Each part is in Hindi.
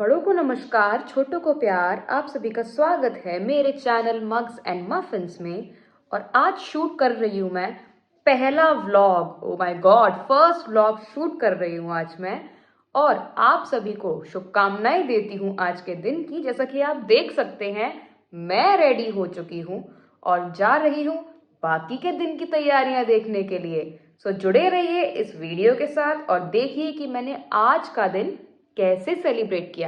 बड़ों को नमस्कार, छोटों को प्यार। आप सभी का स्वागत है मेरे चैनल मग्स एंड मफिन्स में। और आज शूट कर रही हूँ मैं पहला vlog. Oh my God, first vlog shoot कर रही हूँ आज मैं। और आप सभी को शुभकामनाएं देती हूँ आज के दिन की। जैसा कि आप देख सकते हैं, मैं रेडी हो चुकी हूँ और जा रही हूँ बाकी के दिन की तैयारियां देखने के लिए। सो जुड़े रहिए इस वीडियो के साथ और देखिए कि मैंने आज का दिन कैसे सेलिब्रेट किया।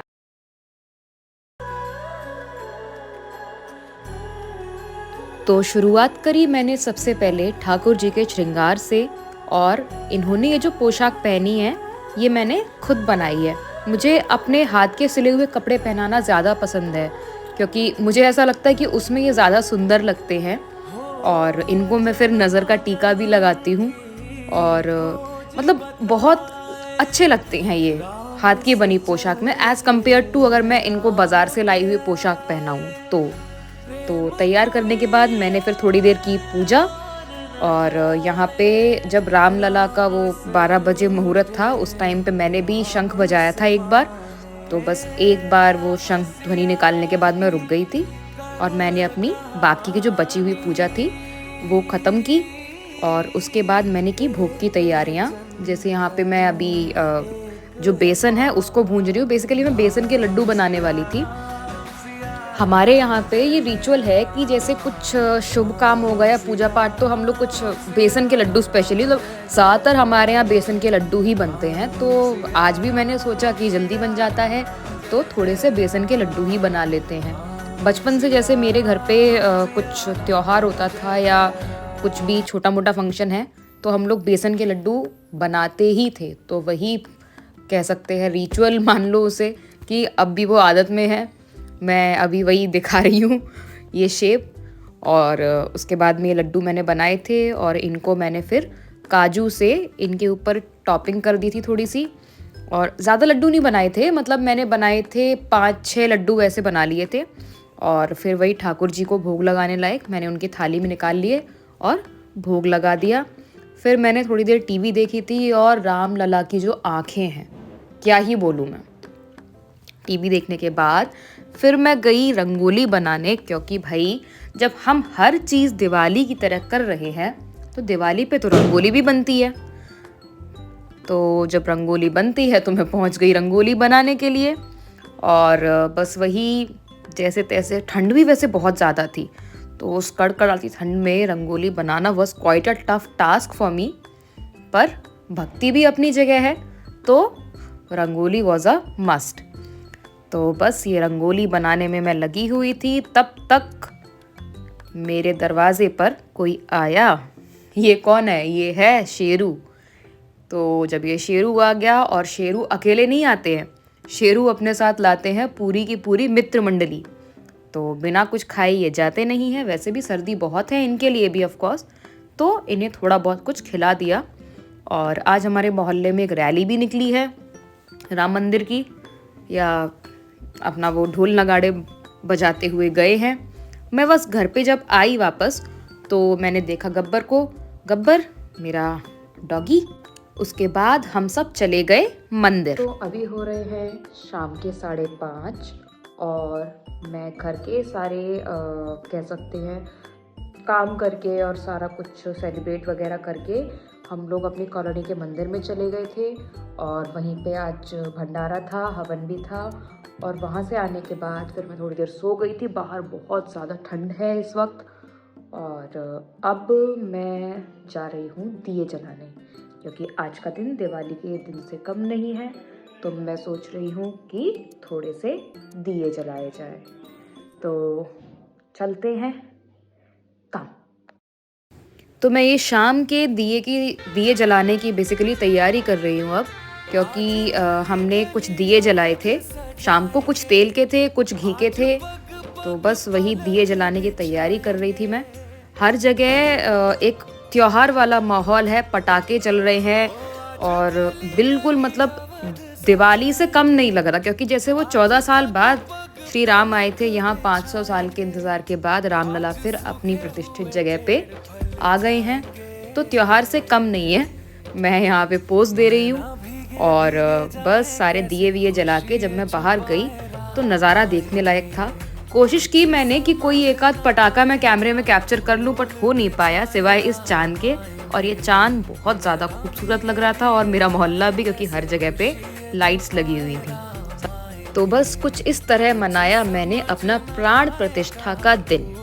तो शुरुआत करी मैंने सबसे पहले ठाकुर जी के श्रृंगार से। और इन्होंने ये जो पोशाक पहनी है ये मैंने खुद बनाई है। मुझे अपने हाथ के सिले हुए कपड़े पहनाना ज़्यादा पसंद है क्योंकि मुझे ऐसा लगता है कि उसमें ये ज़्यादा सुंदर लगते हैं। और इनको मैं फिर नज़र का टीका भी लगाती हूँ और मतलब बहुत अच्छे लगते हैं ये हाथ की बनी पोशाक में एज़ कम्पेयर टू अगर मैं इनको बाज़ार से लाई हुई पोशाक पहनाऊँ तो तैयार करने के बाद मैंने फिर थोड़ी देर की पूजा। और यहाँ पे जब रामलला का वो 12 बजे मुहूर्त था उस टाइम पे मैंने भी शंख बजाया था एक बार। तो बस एक बार वो शंख ध्वनि निकालने के बाद मैं रुक गई थी और मैंने अपनी बाकी की जो बची हुई पूजा थी वो ख़त्म की। और उसके बाद मैंने की भोग की तैयारियाँ। जैसे यहाँ पे मैं अभी जो बेसन है उसको भूंज रही हूँ। बेसिकली मैं बेसन के लड्डू बनाने वाली थी। हमारे यहाँ पे ये रिचुअल है कि जैसे कुछ शुभ काम हो गया, पूजा पाठ, तो हम लोग कुछ बेसन के लड्डू स्पेशली, तो ज़्यादातर हमारे यहाँ बेसन के लड्डू ही बनते हैं। तो आज भी मैंने सोचा कि जल्दी बन जाता है तो थोड़े से बेसन के लड्डू ही बना लेते हैं। बचपन से जैसे मेरे घर पे कुछ त्योहार होता था या कुछ भी छोटा मोटा फंक्शन है तो हम लोग बेसन के लड्डू बनाते ही थे। तो वही कह सकते हैं रिचुअल मान लो उसे, कि अब भी वो आदत में है। मैं अभी वही दिखा रही हूँ ये शेप। और उसके बाद में ये लड्डू मैंने बनाए थे और इनको मैंने फिर काजू से इनके ऊपर टॉपिंग कर दी थी थोड़ी सी। और ज़्यादा लड्डू नहीं बनाए थे, मतलब मैंने बनाए थे 5-6 लड्डू वैसे बना लिए थे। और फिर वही ठाकुर जी को भोग लगाने लायक मैंने उनकी थाली में निकाल लिए और भोग लगा दिया। फिर मैंने थोड़ी देर टीवी देखी थी और रामलला की जो आँखें हैं, क्या ही बोलूँ मैं। टीवी देखने के बाद फिर मैं गई रंगोली बनाने, क्योंकि भाई जब हम हर चीज़ दिवाली की तरह कर रहे हैं तो दिवाली पे तो रंगोली भी बनती है। तो जब रंगोली बनती है तो मैं पहुंच गई रंगोली बनाने के लिए। और बस वही जैसे तैसे, ठंड भी वैसे बहुत ज़्यादा थी तो उस कड़कड़ाती ठंड में रंगोली बनाना was quite a tough task for me. पर भक्ति भी अपनी जगह है तो रंगोली वॉज अ मस्ट। तो बस ये रंगोली बनाने में मैं लगी हुई थी, तब तक मेरे दरवाजे पर कोई आया। ये कौन है? ये है शेरू। तो जब ये शेरू आ गया, और शेरू अकेले नहीं आते हैं, शेरू अपने साथ लाते हैं पूरी की पूरी मित्र मंडली। तो बिना कुछ खाए ये जाते नहीं हैं। वैसे भी सर्दी बहुत है इनके लिए भी ऑफ कोर्स, तो इन्हें थोड़ा बहुत कुछ खिला दिया। और आज हमारे मोहल्ले में एक रैली भी निकली है राम मंदिर की, या अपना वो ढोल नगाड़े बजाते हुए गए हैं। मैं बस घर पे जब आई वापस तो मैंने देखा गब्बर को, गब्बर मेरा डॉगी। उसके बाद हम सब चले गए मंदिर। तो अभी हो रहे हैं शाम के 5:30 और मैं घर के सारे कह सकते हैं काम करके और सारा कुछ सेलिब्रेट वगैरह करके हम लोग अपनी कॉलोनी के मंदिर में चले गए थे। और वहीं पे आज भंडारा था, हवन भी था। और वहाँ से आने के बाद फिर मैं थोड़ी देर सो गई थी। बाहर बहुत ज़्यादा ठंड है इस वक्त। और अब मैं जा रही हूँ दिए जलाने, क्योंकि आज का दिन दिवाली के दिन से कम नहीं है। तो मैं सोच रही हूँ कि थोड़े से दिए जलाए जाए। तो चलते हैं काम। तो मैं ये शाम के दिए जलाने की बेसिकली तैयारी कर रही हूँ अब, क्योंकि हमने कुछ दिए जलाए थे शाम को, कुछ तेल के थे कुछ घी के थे। तो बस वही दिए जलाने की तैयारी कर रही थी मैं। हर जगह एक त्योहार वाला माहौल है, पटाखे चल रहे हैं और बिल्कुल मतलब दिवाली से कम नहीं लग रहा, क्योंकि जैसे वो 14 साल बाद श्री राम आए थे यहाँ, 500 साल के इंतज़ार के बाद रामलला फिर अपनी प्रतिष्ठित जगह पे आ गए हैं। तो त्योहार से कम नहीं है। मैं यहाँ पे पोज दे रही हूँ और बस सारे दिए विए जला के जब मैं बाहर गई तो नज़ारा देखने लायक था। कोशिश की मैंने कि कोई एक आध पटाखा मैं कैमरे में कैप्चर कर लूँ, बट हो नहीं पाया सिवाय इस चाँद के। और ये चाँद बहुत ज़्यादा खूबसूरत लग रहा था, और मेरा मोहल्ला भी, क्योंकि हर जगह पे लाइट्स लगी हुई थी। तो बस कुछ इस तरह मनाया मैंने अपना प्राण प्रतिष्ठा का दिन।